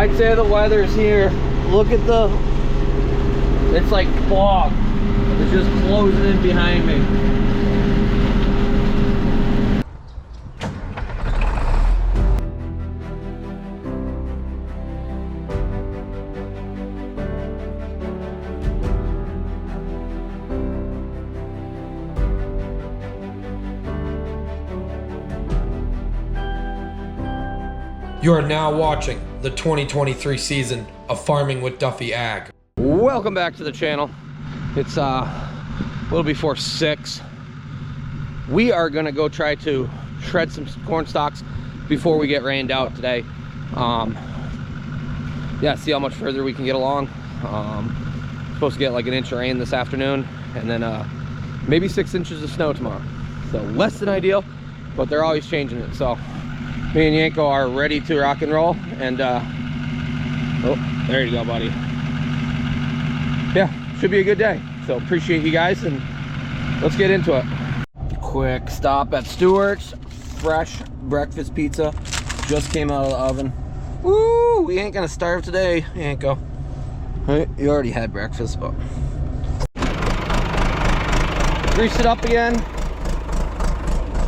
I'd say the weather's here. Look at it's like fog. It's just closing in behind me. You are now watching the 2023 season of Farming with Duffy Ag. Welcome back to the channel. It's a little before 6. We are gonna go try to shred some corn stalks before we get rained out today. Yeah, see how much further we can get along. Supposed to get like an inch of rain this afternoon, and then maybe 6 inches of snow tomorrow. So less than ideal, but they're always changing it. So me and Yanko are ready to rock and roll, and oh, there you go, buddy. Yeah, should be a good day. So appreciate you guys, and let's get into it. Quick stop at Stewart's. Fresh breakfast pizza just came out of the oven. Woo, we ain't gonna starve today, Yanko. Right, you already had breakfast, but grease it up again.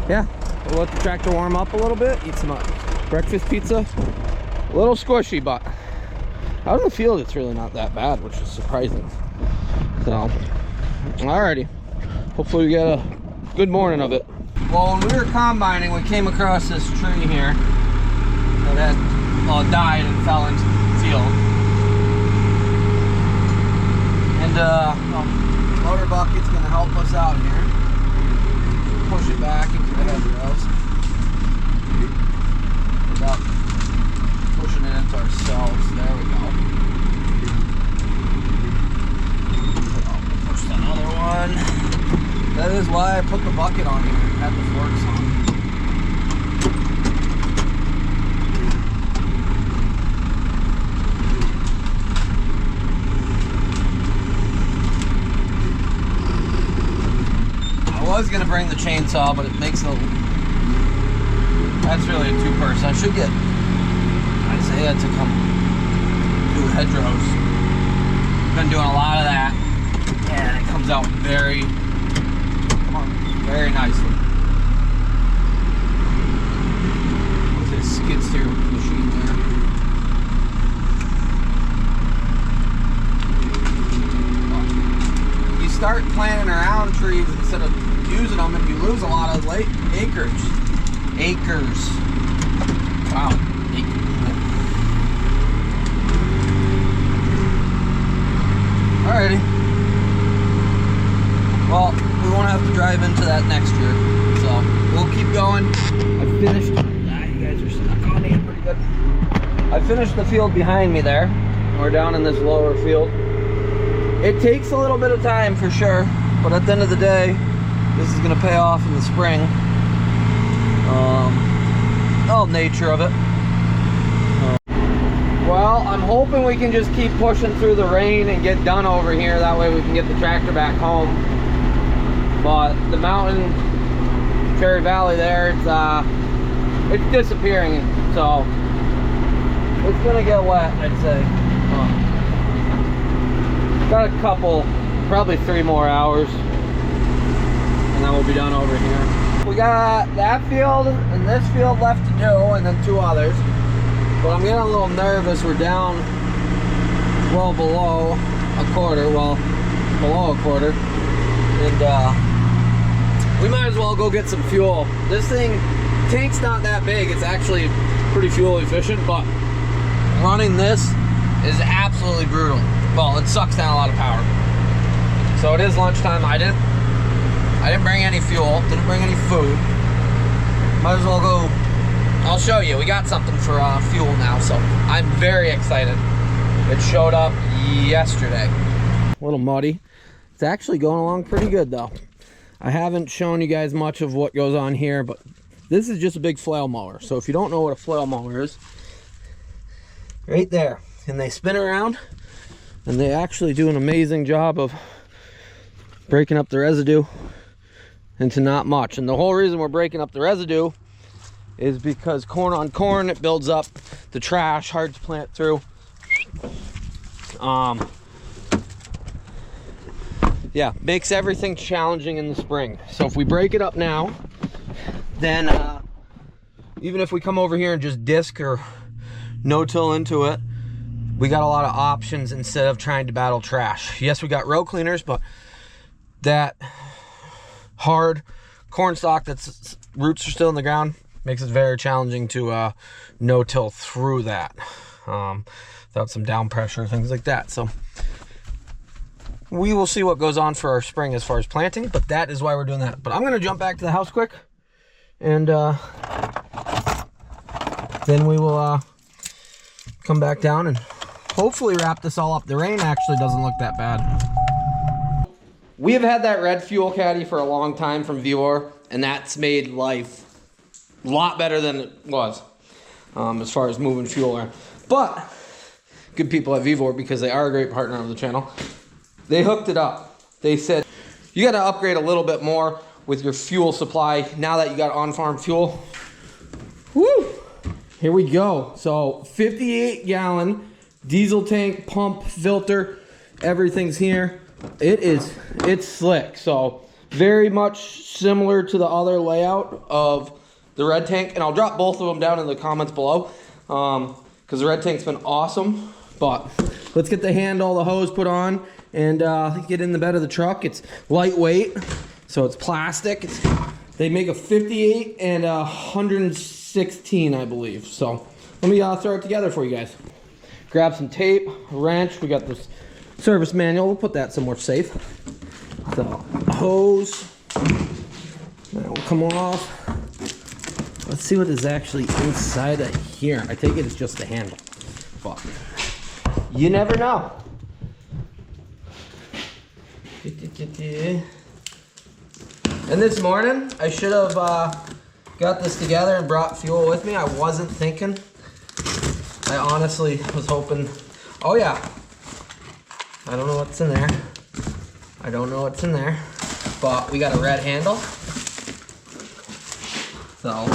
Yeah, we'll let the tractor warm up a little bit, eat some breakfast pizza. A little squishy, but out in the field it's really not that bad, which is surprising. So, alrighty. Hopefully we get a good morning of it. Well, when we were combining, we came across this tree here that had died and fell into the field. And motor bucket's gonna help us out here. Push it back into the hedgerows without pushing it into ourselves. There we go. I'll push another one. That is why I put the bucket on here and had the forks on. I was gonna bring the chainsaw, but it makes that's really a 2-person. I should get Isaiah to come do hedgerows. Been doing a lot of that, and it comes out very nicely with his skid steer machine there. You start planting around trees instead of using them, and you lose a lot of acres. Wow. Alrighty. Well, we won't have to drive into that next year, so we'll keep going. I finished. You guys are stuck on me pretty good. I finished the field behind me there. We're down in this lower field. It takes a little bit of time for sure, but at the end of the day, this is going to pay off in the spring. All nature of it. Well, I'm hoping we can just keep pushing through the rain and get done over here. That way we can get the tractor back home. But the mountain, Cherry Valley there, it's disappearing. So it's going to get wet, I'd say. Got a couple, probably 3 more hours, and then we'll be done over here. We got that field and this field left to do, and then 2 others. But I'm getting a little nervous. We're down well below a quarter, and we might as well go get some fuel. This tank's not that big. It's actually pretty fuel efficient, but running this is absolutely brutal. Well, it sucks down a lot of power. So it is lunchtime. I didn't bring any fuel, didn't bring any food. Might as well go. I'll show you. We got something for fuel now, so I'm very excited. It showed up yesterday. A little muddy. It's actually going along pretty good though. I haven't shown you guys much of what goes on here, but this is just a big flail mower. So if you don't know what a flail mower is, right there. And they spin around, and they actually do an amazing job of breaking up the residue into not much. And the whole reason we're breaking up the residue is because corn on corn, it builds up the trash, hard to plant through. Yeah, makes everything challenging in the spring. So if we break it up now, then even if we come over here and just disc or no-till into it, we got a lot of options instead of trying to battle trash. Yes, we got row cleaners, but that hard corn stalk that's roots are still in the ground makes it very challenging to no-till through that without some down pressure, things like that. So we will see what goes on for our spring as far as planting, but that is why we're doing that. But I'm gonna jump back to the house quick, and then we will come back down and hopefully wrap this all up. The rain actually doesn't look that bad. We have had that red Fuel Caddy for a long time from Vevor, and that's made life a lot better than it was as far as moving fuel around. But good people at Vevor, because they are a great partner of the channel, they hooked it up. They said, you got to upgrade a little bit more with your fuel supply now that you got on-farm fuel. Woo! Here we go. So 58 gallon diesel tank, pump, filter, everything's here. It's slick. So very much similar to the other layout of the red tank, and I'll drop both of them down in the comments below because the red tank's been awesome. But let's get the handle, the hose put on, and get in the bed of the truck. It's lightweight, so it's plastic. They make a 58 and a 116, I believe. So let me throw it together for you guys. Grab some tape, a wrench. We got this service manual. We'll put that somewhere safe. The hose. That will come off. Let's see what is actually inside of here. I take it it's just the handle, but you never know. And this morning, I should have got this together and brought fuel with me. I wasn't thinking. I honestly was hoping, oh yeah, I don't know what's in there. I don't know what's in there, but we got a red handle. So,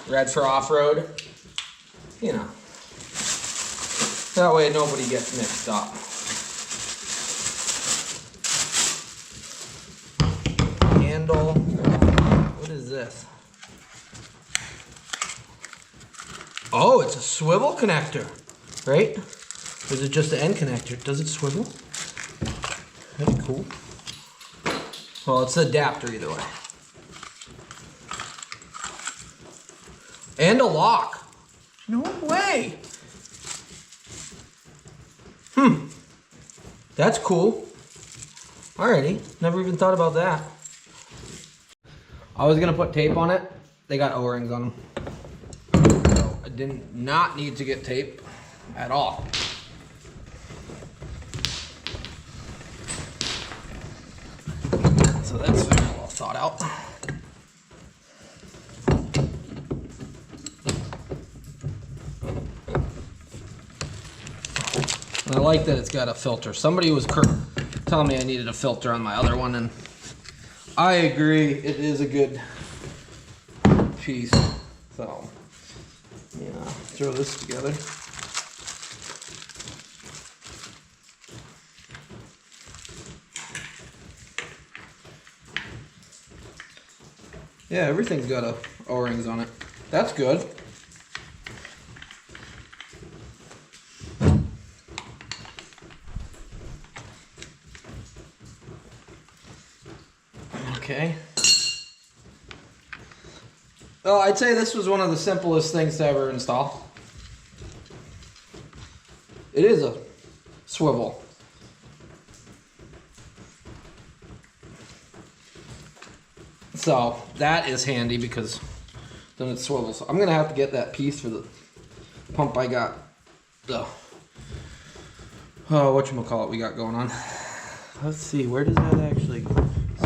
red for off-road, you know. That way nobody gets mixed up. Handle, what is this? Oh, it's a swivel connector, right? Or is it just the end connector? Does it swivel? That's cool. Well, it's an adapter either way. And a lock. No way. That's cool. Alrighty, never even thought about that. I was gonna put tape on it. They got O-rings on them. So I did not need to get tape at all. So that's very well thought out. And I like that it's got a filter. Somebody was telling me I needed a filter on my other one, and I agree, it is a good piece. So, yeah, throw this together. Yeah, everything's got O-rings on it. That's good. Okay. Well, I'd say this was one of the simplest things to ever install. It is a swivel. So that is handy because then it swivels. I'm gonna have to get that piece for the pump I got. The whatchamacallit we got going on. Let's see, where does that actually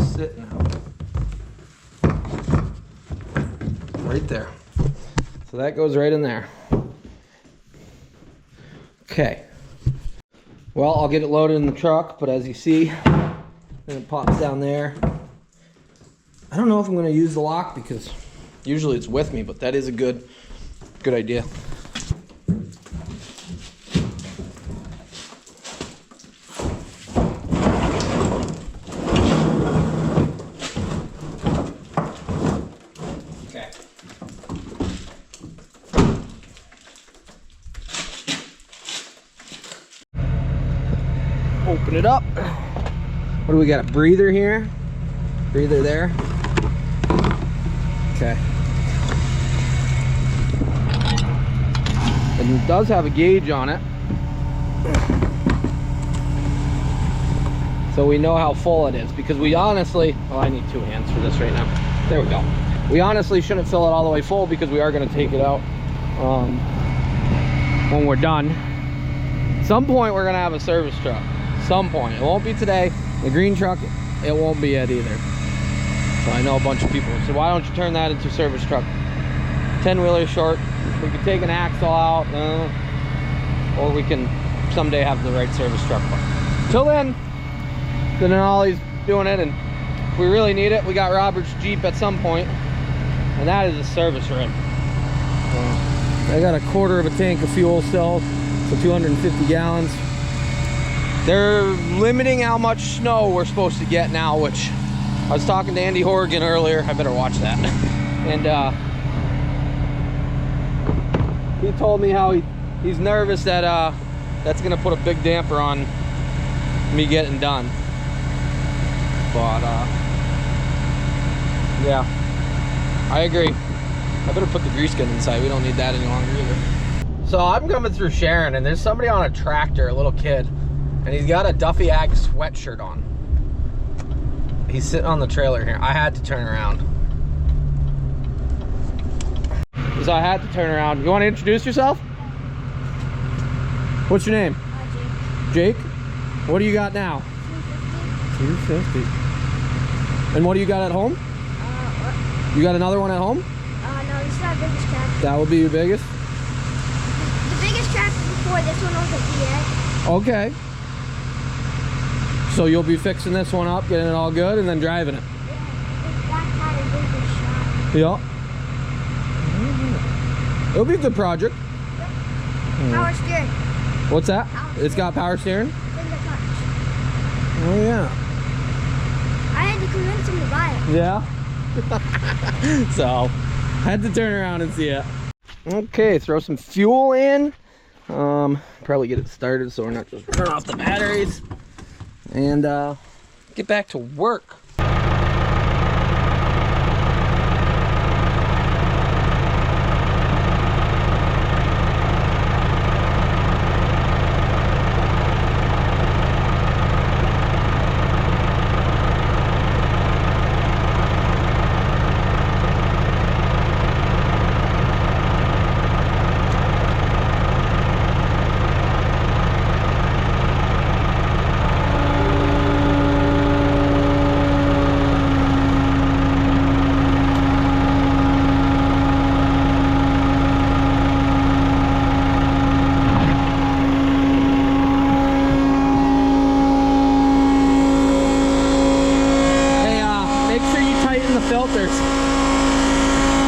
sit now? Right there. So that goes right in there. Okay. Well, I'll get it loaded in the truck, but as you see, then it pops down there. I don't know if I'm going to use the lock because Usually it's with me, but that is a good idea. Okay. Open it up. What do we got? A breather here? Breather there. Okay. And it does have a gauge on it. So we know how full it is, because we honestly, oh, I need 2 hands for this right now. There we go. We honestly shouldn't fill it all the way full, because we are going to take it out when we're done. At some point we're going to have a service truck. Some point. It won't be today. The green truck, it won't be it either. So I know a bunch of people said, why don't you turn that into a service truck? 10-wheeler short. We could take an axle out, or we can someday have the right service truck. But till then Ollie's doing it, and if we really need it, we got Robert's Jeep at some point, and that is a service rig. I got a 1/4 of a tank of fuel still, so 250 gallons. They're limiting how much snow we're supposed to get now, which I was talking to Andy Horgan earlier. I better watch that. And he told me how he's nervous that that's gonna put a big damper on me getting done. But yeah, I agree. I better put the grease gun inside. We don't need that any longer either. So I'm coming through Sharon, and there's somebody on a tractor, a little kid, and he's got a Duffy Ag sweatshirt on. He's sitting on the trailer here. I had to turn around. So I had to turn around. You want to introduce yourself? What's your name? Jake. Jake? What do you got now? 250. And what do you got at home? What? You got another one at home? No, this is our biggest tractor. That would be your biggest? The biggest tractor before this one was a DA. Okay. So you'll be fixing this one up, getting it all good, and then driving it? Yeah, that tire is shot. Yeah. It'll be a good project. Yep. Power steering. What's that? Power It's got power steering? Finger touch. Oh yeah. I had to convince him to buy it. Yeah. So, had to turn around and see it. Okay, throw some fuel in. Probably get it started so we're not just turning off the batteries. And get back to work.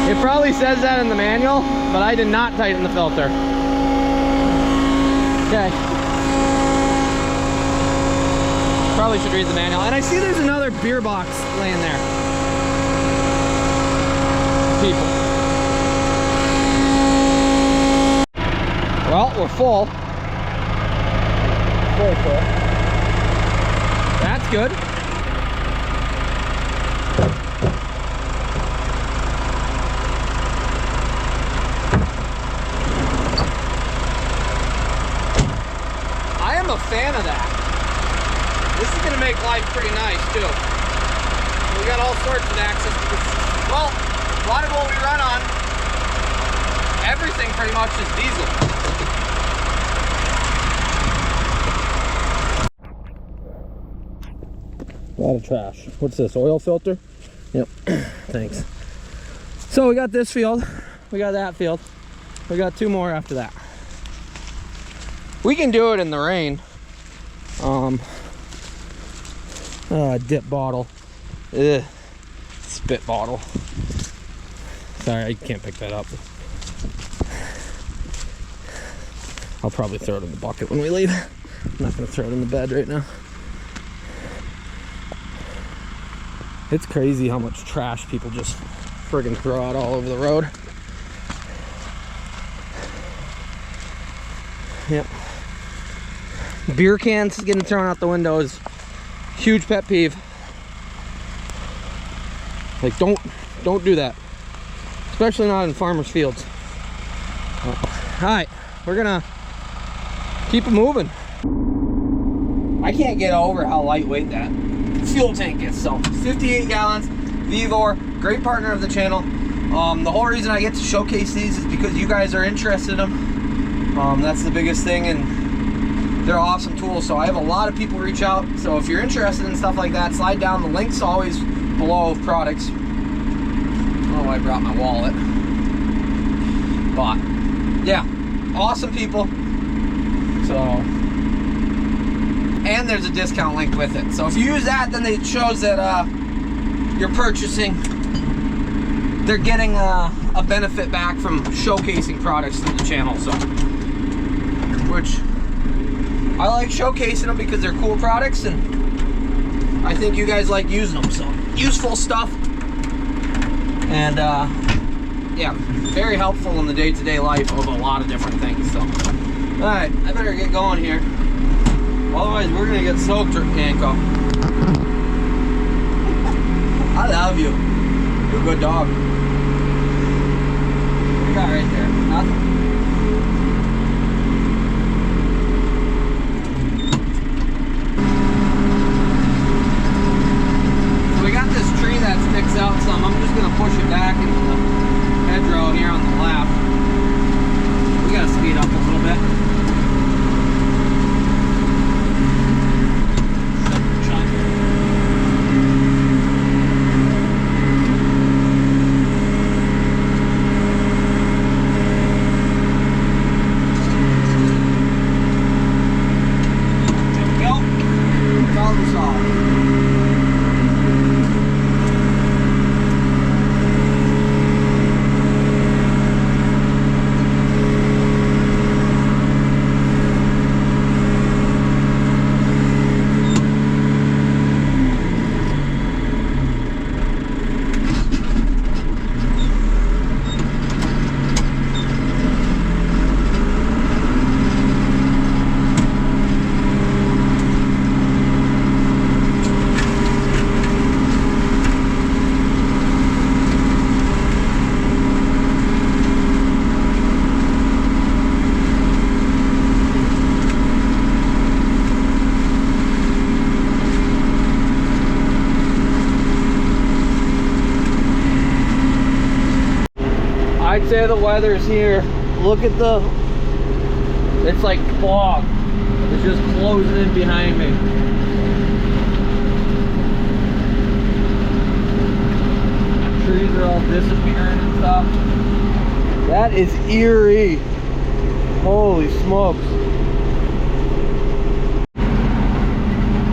It probably says that in the manual, but I did not tighten the filter. Okay. Probably should read the manual. And I see there's another beer box laying there. People. Well, we're full. Full. That's good. I'm a fan of that. This is gonna make life pretty nice too. We got all sorts of access to this. Well, a lot of what we run on, everything pretty much is diesel. A lot of trash. What's this, oil filter? Yep, thanks. So we got this field, we got that field, we got 2 more after that. We can do it in the rain. Dip bottle. Ugh. Spit bottle. Sorry, I can't pick that up. I'll probably throw it in the bucket when we leave. I'm not gonna throw it in the bed right now. It's crazy how much trash people just friggin' throw out all over the road. Yep. Beer cans getting thrown out the window is huge pet peeve. Like, don't do that. Especially not in farmers' fields. Alright, we're gonna keep it moving. I can't get over how lightweight that fuel tank is. So 58 gallons, Vivor, great partner of the channel. The whole reason I get to showcase these is because you guys are interested in them. That's the biggest thing, and they're awesome tools. So I have a lot of people reach out. So if you're interested in stuff like that, slide down. The link's always below of products. Oh, I brought my wallet. But yeah, awesome people. So, and there's a discount link with it. So if you use that, then it shows that you're purchasing. They're getting a benefit back from showcasing products through the channel. So, which I like showcasing them because they're cool products, and I think you guys like using them. So useful stuff. And yeah, very helpful in the day-to-day life of a lot of different things. So, all right, I better get going here. Otherwise, we're gonna get soaked, Yanko. I love you. You're a good dog. What you got right there? Nothing. So we got this tree that sticks out some. I'm just gonna push it back into the hedgerow here on the left. We gotta speed up a little bit. I'd say the weather's here. Look at it's like fog. It's just closing in behind me. Trees are all disappearing and stuff. That is eerie. Holy smokes.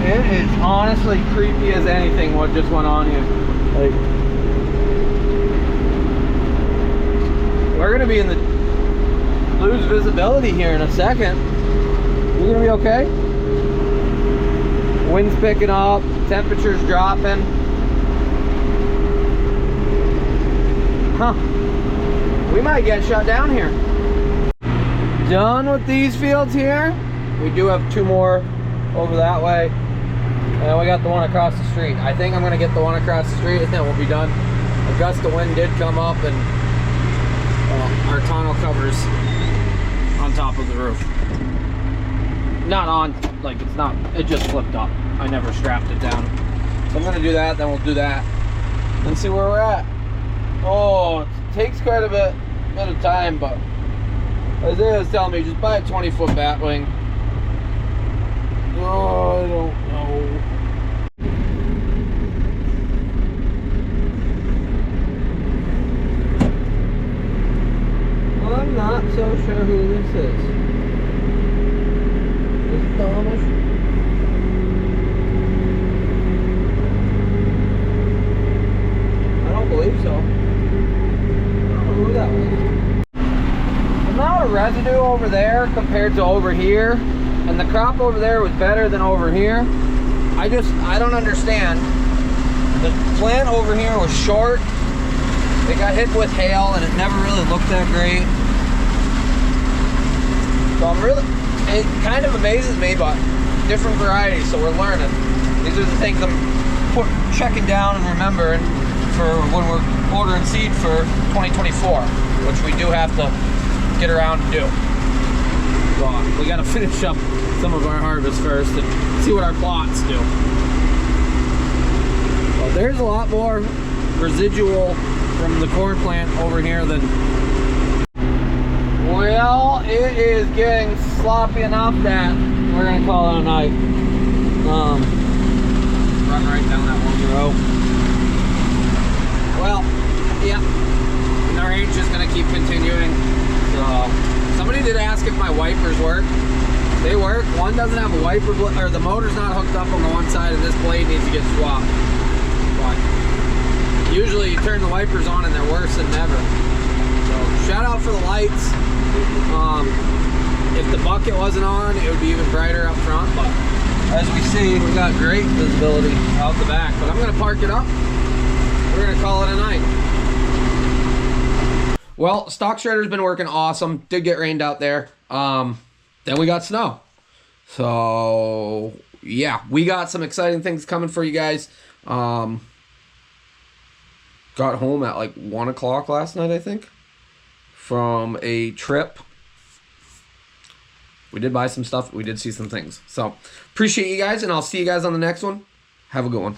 It is honestly creepy as anything what just went on here. Like, we're gonna be lose visibility here in a second. You're gonna be okay? Wind's picking up, temperature's dropping. Huh. We might get shut down here. Done with these fields here. We do have two more over that way. And we got the one across the street. I think I'm gonna get the one across the street and then we'll be done. A gust of wind did come up and our tonneau covers on top of the roof. Not on, like it's not, it just flipped up. I never strapped it down. So I'm gonna do that, then we'll do that and see where we're at. Oh, it takes quite a bit of time, but Isaiah was telling me just buy a 20-foot batwing. Oh, I don't know. I'm not so sure who this is. Is it the Amish? I don't believe so. there compared to over here, and the crop over there was better than over here. I don't understand. The plant over here was short. It got hit with hail and it never really looked that great. So it kind of amazes me, but different varieties, so we're learning. These are the things I'm checking down and remembering for when we're ordering seed for 2024, which we do have to get around to do. So we got to finish up some of our harvest first and see what our plots do. Well, there's a lot more residual from the corn plant over here than... Well, it is getting sloppy enough that we're gonna call it a night. Run right down that one row. Well, yeah, and our range is gonna keep continuing. So, somebody did ask if my wipers work. They work. One doesn't have a wiper, or the motor's not hooked up on the one side, and this blade needs to get swapped. But usually you turn the wipers on and they're worse than ever. So shout out for the lights. If the bucket wasn't on, it would be even brighter up front, but as we see, we got great visibility out the back. But I'm gonna park it up. We're gonna call it a night. Well, stock shredder's been working awesome. Did get rained out there. Then we got snow. So yeah, we got some exciting things coming for you guys. Got home at like 1 o'clock last night, I think, from a trip. We did buy some stuff. We did see some things. So appreciate you guys, and I'll see you guys on the next one. Have a good one.